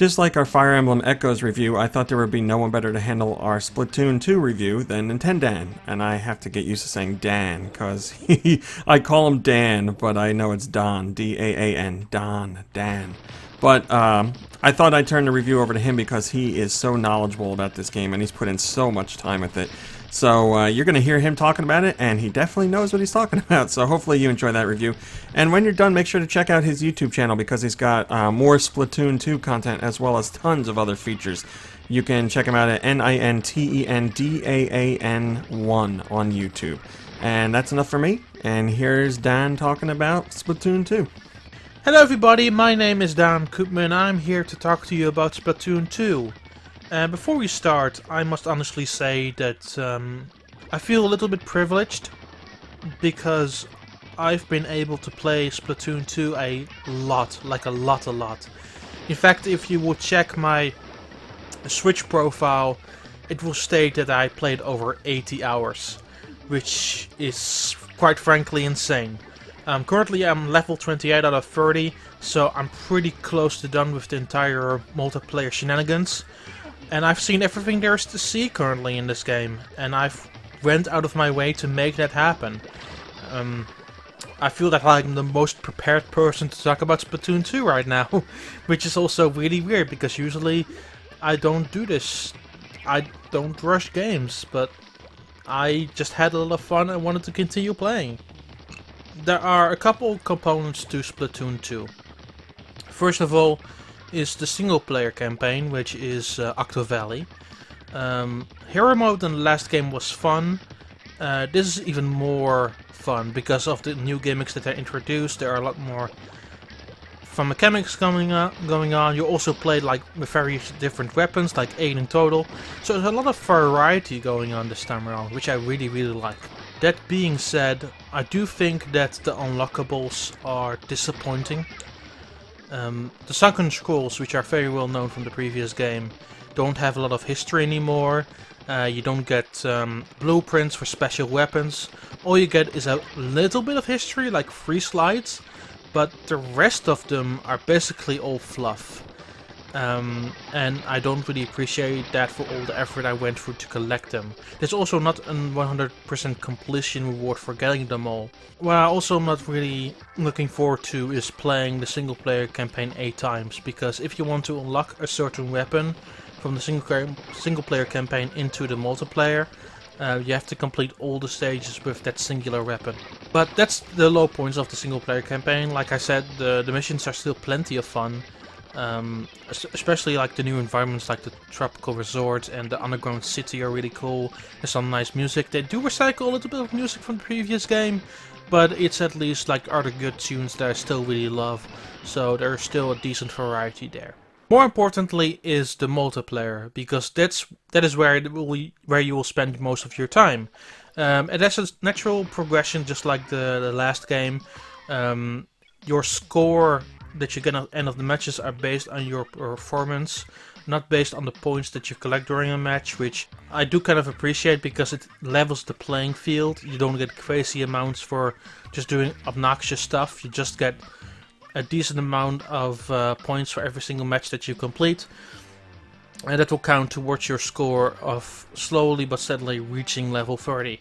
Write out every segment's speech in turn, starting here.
Just like our Fire Emblem Echoes review, I thought there would be no one better to handle our Splatoon 2 review than NintenDaan. And I have to get used to saying Dan, because I call him Dan, but I know it's Don, D-A-A-N, Dan. But I thought I'd turn the review over to him because he is so knowledgeable about this game, and he's put in so much time with it. So you're going to hear him talking about it, and he definitely knows what he's talking about. So hopefully you enjoy that review. And when you're done, make sure to check out his YouTube channel because he's got more Splatoon 2 content as well as tons of other features. You can check him out at NintenDaan1 on YouTube. And that's enough for me. And here's Dan talking about Splatoon 2. Hello everybody, my name is Dan Koopman. I'm here to talk to you about Splatoon 2. Before we start, I must honestly say that I feel a little bit privileged because I've been able to play Splatoon 2 a lot. In fact, if you would check my Switch profile, it will state that I played over 80 hours, which is quite frankly insane. Currently I'm level 28 out of 30, so I'm pretty close to done with the entire multiplayer shenanigans. And I've seen everything there is to see currently in this game, and I've went out of my way to make that happen. I feel that I'm the most prepared person to talk about Splatoon 2 right now, which is also really weird because usually I don't do this. I don't rush games, but I just had a lot of fun and wanted to continue playing. There are a couple components to Splatoon 2. First of all is the single player campaign, which is Octo Valley. Hero mode in the last game was fun. This is even more fun because of the new gimmicks that are introduced. There are a lot more fun mechanics going on. You also play like with various different weapons, like 8 in total. So there's a lot of variety going on this time around, which I really like. That being said, I do think that the Unlockables are disappointing. The sunken scrolls, which are very well known from the previous game, don't have a lot of history anymore. You don't get blueprints for special weapons. All you get is a little bit of history, like 3 slides, but the rest of them are basically all fluff. And I don't really appreciate that for all the effort I went through to collect them. There's also not a 100% completion reward for getting them all. What I also am not really looking forward to is playing the single player campaign 8 times, because if you want to unlock a certain weapon from the single player campaign into the multiplayer, you have to complete all the stages with that singular weapon. But that's the low points of the single player campaign. Like I said, the missions are still plenty of fun. Especially like the new environments like the tropical resorts and the underground city are really cool. There's some nice music. They do recycle a little bit of music from the previous game, but it's at least like other good tunes that I still really love, so there's still a decent variety there. More importantly is the multiplayer, because that is where you will spend most of your time. And that's a natural progression, just like the last game. Your score that you get at the end of the matches are based on your performance, not based on the points that you collect during a match, which I do kind of appreciate because it levels the playing field. You don't get crazy amounts for just doing obnoxious stuff. You just get a decent amount of points for every single match that you complete, and that will count towards your score of slowly but steadily reaching level 30.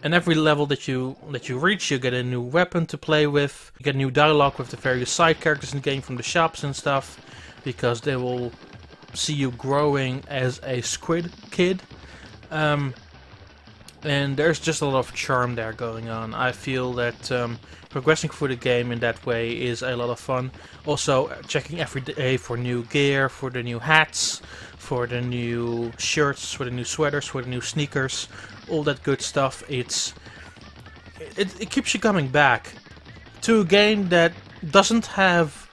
And every level that you reach, you get a new weapon to play with. You get new dialogue with the various side characters in the game from the shops and stuff, because they will see you growing as a squid kid. And there's just a lot of charm there going on. I feel that progressing through the game in that way is a lot of fun. Also, checking every day for new gear, for the new hats, for the new shirts, for the new sweaters, for the new sneakers, all that good stuff. It keeps you coming back to a game that doesn't have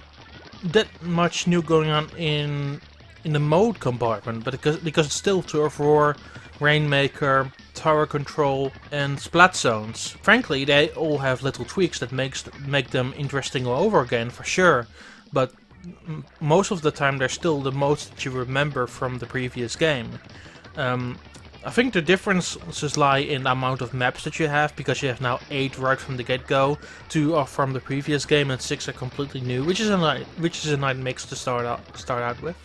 that much new going on in the mode compartment, but because it's still Turf War, Rainmaker, Tower Control, and Splat Zones. Frankly, they all have little tweaks that make them interesting all over again, for sure, but most of the time they're still the modes that you remember from the previous game. I think the differences lie in the amount of maps that you have, because you have now 8 right from the get-go. 2 are from the previous game and 6 are completely new, which is a nice mix to start out with.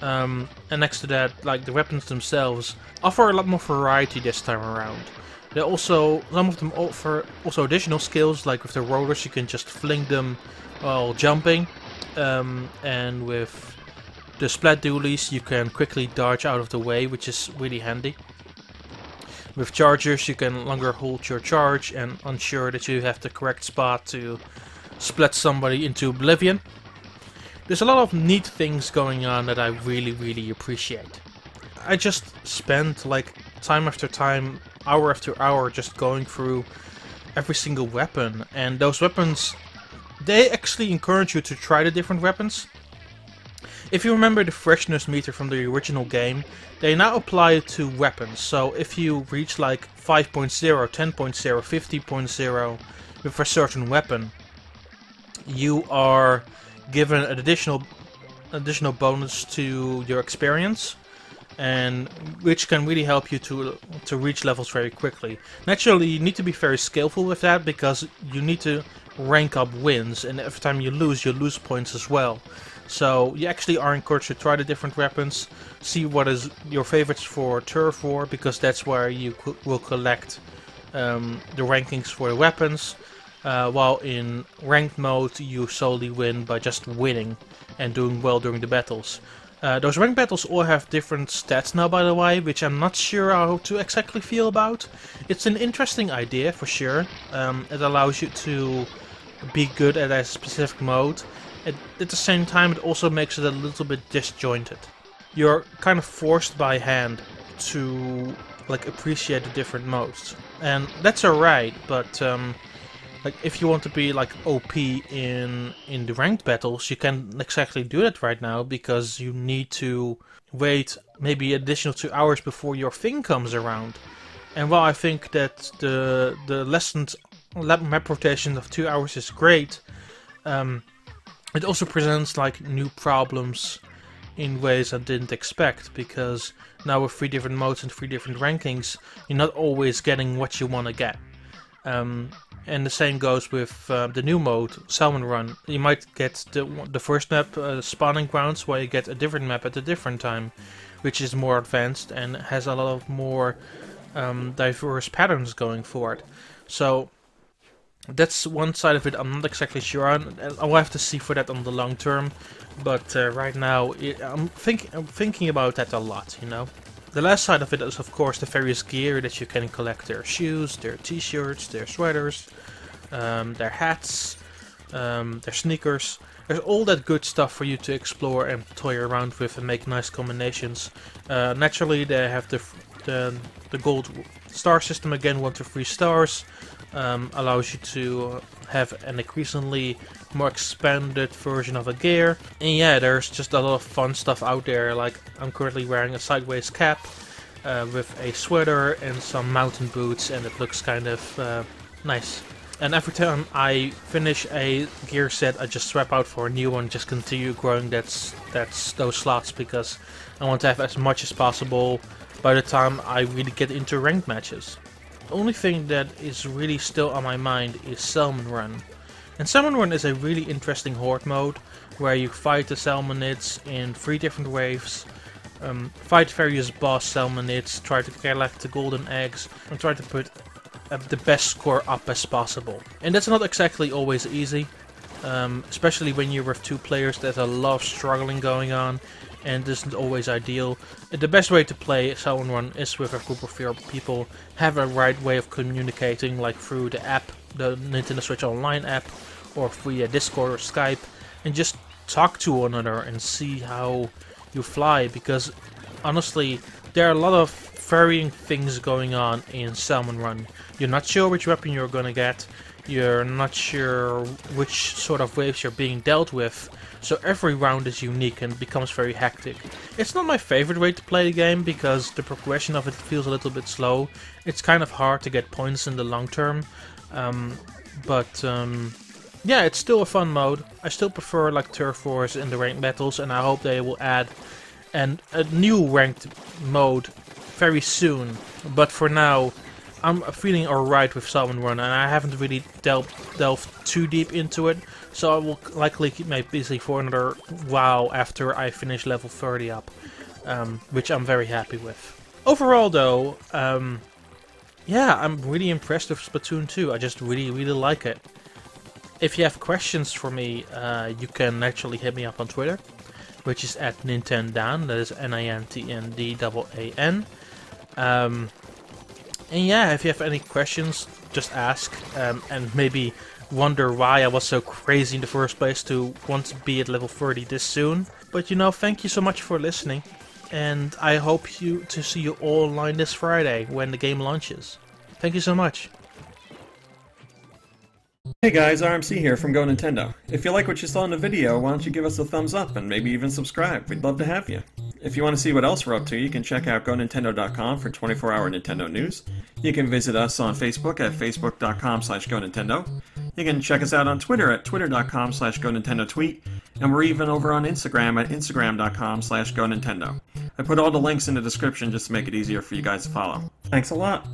And next to that, like, the weapons themselves offer a lot more variety this time around. They also, some of them offer also additional skills, like with the rollers you can just fling them while jumping, and with the splat dualies you can quickly dodge out of the way, which is really handy. With chargers you can longer hold your charge and ensure that you have the correct spot to splat somebody into oblivion. There's a lot of neat things going on that I really appreciate. I just spent like time after time, hour after hour, just going through every single weapon, and those weapons, they actually encourage you to try the different weapons. If you remember the freshness meter from the original game, they now apply it to weapons. So if you reach like 5.0, 10.0, 50.0 with a certain weapon, you are given an additional bonus to your experience, and which can really help you to reach levels very quickly. Naturally, you need to be very skillful with that, because you need to rank up wins, and every time you lose points as well. So you actually are encouraged to try the different weapons, see what is your favorites for Turf War, because that's where you will collect the rankings for the weapons, while in ranked mode you solely win by just winning and doing well during the battles. Those ranked battles all have different stats now, by the way, which I'm not sure how to exactly feel about. It's an interesting idea for sure. It allows you to be good at a specific mode. At the same time, it also makes it a little bit disjointed. You're kind of forced by hand to like appreciate the different modes, and that's alright. But like, if you want to be like OP in the ranked battles, you can't exactly do that right now, because you need to wait maybe additional 2 hours before your thing comes around. And while I think that the lessened map rotation of 2 hours is great, it also presents like new problems in ways I didn't expect, because now with 3 different modes and 3 different rankings, you're not always getting what you want to get. And the same goes with the new mode, Salmon Run. You might get the first map, spawning grounds, while you get a different map at a different time, which is more advanced and has a lot of more diverse patterns going for it. So that's one side of it I'm not exactly sure on. I'll have to see for that on the long term, but right now I'm thinking about that a lot, you know. The last side of it is of course the various gear that you can collect. Their shoes, their t-shirts, their sweaters, their hats, their sneakers. There's all that good stuff for you to explore and toy around with and make nice combinations. Naturally they have the gold star system again, 1 to 3 stars. Allows you to have an increasingly more expanded version of a gear. And yeah, there's just a lot of fun stuff out there. Like, I'm currently wearing a sideways cap with a sweater and some mountain boots, and it looks kind of nice. And every time I finish a gear set, I just swap out for a new one, just continue growing those slots, because I want to have as much as possible by the time I really get into ranked matches. The only thing that is really still on my mind is Salmon Run. And Salmon Run is a really interesting horde mode, where you fight the salmonids in 3 different waves, fight various boss salmonids, try to collect the golden eggs, and try to put the best score up as possible. And that's not exactly always easy, especially when you're with 2 players. There's a lot of struggling going on, and this isn't always ideal. The best way to play Salmon Run is with a group of 4 people, have a right way of communicating, like through the app, the Nintendo Switch Online app, or via Discord or Skype, and just talk to one another and see how you fly, because honestly, there are a lot of varying things going on in Salmon Run. You're not sure which weapon you're gonna get, you're not sure which sort of waves you're being dealt with, so every round is unique and becomes very hectic. It's not my favorite way to play the game, because the progression of it feels a little bit slow. It's kind of hard to get points in the long term, but yeah, it's still a fun mode. I still prefer like Turf Wars in the ranked battles, and I hope they will add a new ranked mode very soon. But for now, I'm feeling alright with Salmon Run, and I haven't really delved too deep into it, so I will likely keep my busy for another while after I finish level 30 up, which I'm very happy with. Overall though, yeah, I'm really impressed with Splatoon 2, I just really like it. If you have questions for me, you can actually hit me up on Twitter, which is at NintenDaan, that is NINTNDAAN. And yeah, if you have any questions, just ask, and maybe wonder why I was so crazy in the first place to want to be at level 30 this soon. But you know, thank you so much for listening, and I hope to see you all online this Friday when the game launches. Thank you so much. Hey guys, RMC here from Go Nintendo. If you like what you saw in the video, why don't you give us a thumbs up and maybe even subscribe? We'd love to have you. If you want to see what else we're up to, you can check out GoNintendo.com for 24-hour Nintendo news. You can visit us on Facebook at Facebook.com/GoNintendo. You can check us out on Twitter at Twitter.com/GoNintendoTweet. And we're even over on Instagram at Instagram.com/GoNintendo. I put all the links in the description just to make it easier for you guys to follow. Thanks a lot!